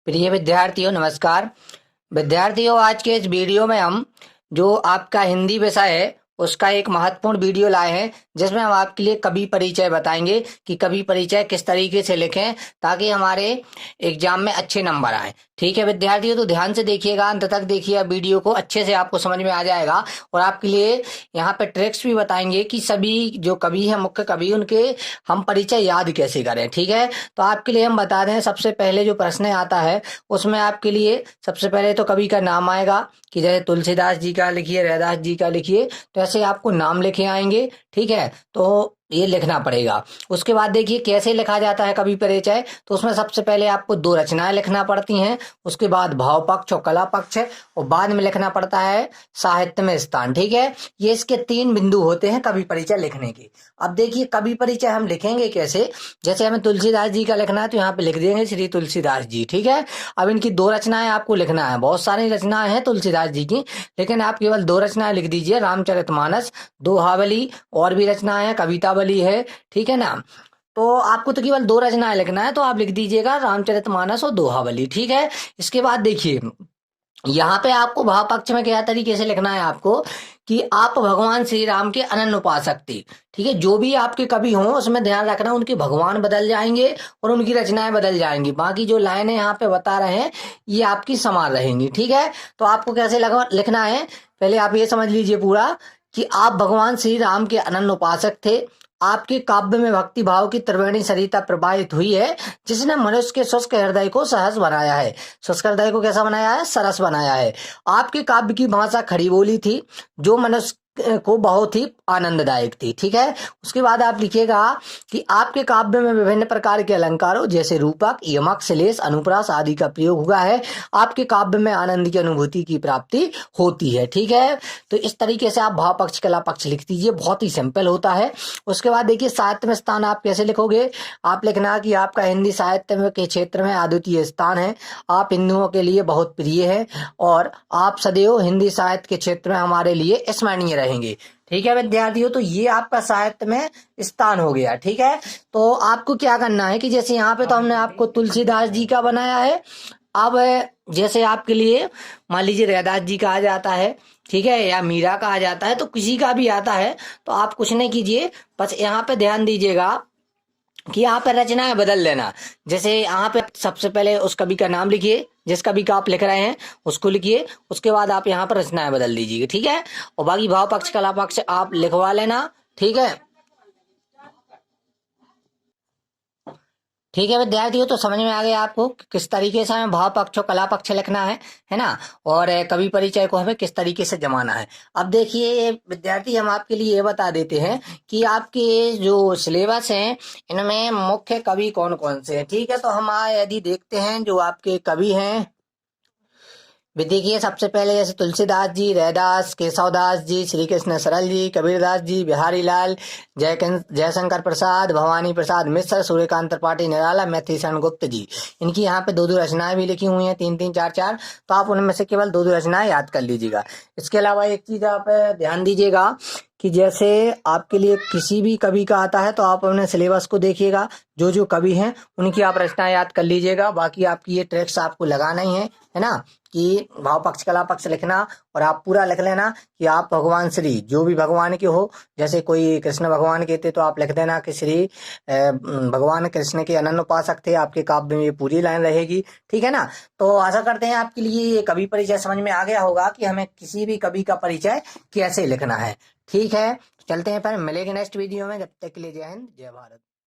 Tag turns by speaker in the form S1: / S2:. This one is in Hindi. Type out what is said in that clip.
S1: प्रिय विद्यार्थियों नमस्कार। विद्यार्थियों, आज के इस वीडियो में हम जो आपका हिंदी विषय है उसका एक महत्वपूर्ण वीडियो लाए हैं, जिसमें हम आपके लिए कवि परिचय बताएंगे कि कवि परिचय किस तरीके से लिखें ताकि हमारे एग्जाम में अच्छे नंबर आए। ठीक है विद्यार्थियों, तो ध्यान से देखिएगा, अंत तक देखिए वीडियो को, अच्छे से आपको समझ में आ जाएगा। और आपके लिए यहाँ पे ट्रिक्स भी बताएंगे कि सभी जो कवि हैं, मुख्य कवि, उनके हम परिचय याद कैसे करें। ठीक है, तो आपके लिए हम बता दें, सबसे पहले जो प्रश्न आता है उसमें आपके लिए सबसे पहले तो कवि का नाम आएगा कि जैसे तुलसीदास जी का लिखिए, रैदास जी का लिखिए, तो ऐसे आपको नाम लिखे आएंगे। ठीक है, तो ये लिखना पड़ेगा। उसके बाद देखिए कैसे लिखा जाता है कवि परिचय, तो उसमें सबसे पहले आपको 2 रचनाएं लिखना पड़ती हैं, उसके बाद भाव पक्ष और कला पक्ष, और बाद में लिखना पड़ता है साहित्य में स्थान। ठीक है, ये इसके 3 बिंदु होते हैं कवि परिचय लिखने के। अब देखिए कवि परिचय हम लिखेंगे कैसे। जैसे हमें तुलसीदास जी का लिखना है तो यहाँ पे लिख देंगे श्री तुलसीदास जी। ठीक है, अब इनकी 2 रचनाएं आपको लिखना है। बहुत सारी रचनाएं हैं तुलसीदास जी की, लेकिन आप केवल 2 रचनाएं लिख दीजिए, रामचरितमानस, दोहावली, और भी रचनाएं हैं, कवितावली है। ठीक है ना, तो आपको तो केवल 2 रचनाएं लिखना है, तो आप लिख दीजिएगा रामचरितमानस और दोहावली। ठीक है, इसके बाद देखिए यहाँ पे आपको भाव पक्ष में क्या तरीके से लिखना है आपको कि आप भगवान श्री राम के अनन्य उपासक थे। ठीक है, जो भी आपके कवि हों उसमें ध्यान रखना उनके भगवान बदल जाएंगे और उनकी रचनाएं बदल जाएंगी, बाकी जो लाइनें यहाँ पे बता रहे हैं ये आपकी समान रहेंगी। ठीक है, तो आपको कैसे लिखना है, पहले आप ये समझ लीजिए पूरा कि आप भगवान श्री राम के अनन्य उपासक थे। आपके काव्य में भक्ति भाव की त्रिवेणी सरिता प्रवाहित हुई है, जिसने मनुष्य के शुष्क हृदय को सहज बनाया है। शुष्क हृदय को कैसा बनाया है? सरस बनाया है। आपके काव्य की भाषा खड़ी बोली थी, जो मनुष्य को बहुत ही आनंददायक थी। ठीक है, उसके बाद आप लिखिएगा कि आपके काव्य में विभिन्न प्रकार के अलंकारों जैसे रूपक, यमक, श्लेष, अनुप्रास आदि का प्रयोग हुआ है। आपके काव्य में आनंद की अनुभूति की प्राप्ति होती है। ठीक है, तो इस तरीके से आप भाव पक्ष कला पक्ष लिख दीजिए, बहुत ही सिंपल होता है। उसके बाद देखिए साहित्य में स्थान आप कैसे लिखोगे। आप लिखना कि आपका हिंदी साहित्य के क्षेत्र में अद्वितीय स्थान है, आप हिंदुओं के लिए बहुत प्रिय है और आप सदैव हिंदी साहित्य के क्षेत्र में हमारे लिए स्मरणीय रहेंगे। ठीक है विद्यार्थियों, तो ये आपका साहित्य में स्थान हो गया। ठीक है, तो आपको क्या करना है कि जैसे यहाँ पे तो हमने आपको तुलसीदास जी का बनाया है, अब जैसे आपके लिए मान लीजिए रैदास जी का आ जाता है, ठीक है, या मीरा का आ जाता है, तो किसी का भी आता है, तो आप कुछ नहीं कीजिए, बस यहाँ पे ध्यान दीजिएगा कि यहाँ पे रचनाएं बदल लेना। जैसे यहाँ पे सबसे पहले उस कवि का नाम लिखिए, जिस कवि का आप लिख रहे हैं उसको लिखिए, उसके बाद आप यहाँ पर रचनाएं बदल दीजिए। ठीक है, और बाकी भाव पक्ष कला पक्ष आप लिखवा लेना। ठीक है, ठीक है विद्यार्थियों, तो समझ में आ गया आपको कि किस तरीके से हमें भाव पक्ष और कला पक्ष लिखना है ना, और कवि परिचय को हमें किस तरीके से जमाना है। अब देखिए विद्यार्थी, हम आपके लिए ये बता देते हैं कि आपके जो सिलेबस हैं इनमें मुख्य कवि कौन कौन से हैं। ठीक है, तो हम यदि देखते हैं जो आपके कवि हैं, देखिए सबसे पहले जैसे तुलसीदास जी, रैदास, केशवदास जी, श्री कृष्ण सरल जी, कबीरदास जी, बिहारी लाल, जयशंकर प्रसाद, भवानी प्रसाद मिश्र, सूर्यकांत त्रिपाठी निराला, मैथिली शरण गुप्त जी, इनकी यहाँ पे 2-2 रचनाएं भी लिखी हुई हैं, 3-3, 4-4, तो आप उनमें से केवल 2-2 रचनाएं याद कर लीजिएगा। इसके अलावा एक चीज आप ध्यान दीजिएगा कि जैसे आपके लिए किसी भी कवि का आता है तो आप अपने सिलेबस को देखिएगा, जो जो कवि हैं उनकी आप रचना याद कर लीजिएगा। बाकी आपकी ये ट्रिक्स आपको लगाना ही है ना, कि भाव पक्ष कला पक्ष लिखना, और आप पूरा लिख लेना कि आप भगवान श्री जो भी भगवान के हो, जैसे कोई कृष्ण भगवान के थे तो आप लिख देना कि श्री भगवान कृष्ण के अनन्य उपासक थे। आपके काव्य में ये पूरी लाइन रहेगी। ठीक है ना, तो आशा करते हैं आपके लिए ये कवि परिचय समझ में आ गया होगा कि हमें किसी भी कवि का परिचय कैसे लिखना है। ठीक है, चलते हैं, फिर मिलेंगे नेक्स्ट वीडियो में। जब तक के लिए जय हिंद, जय भारत।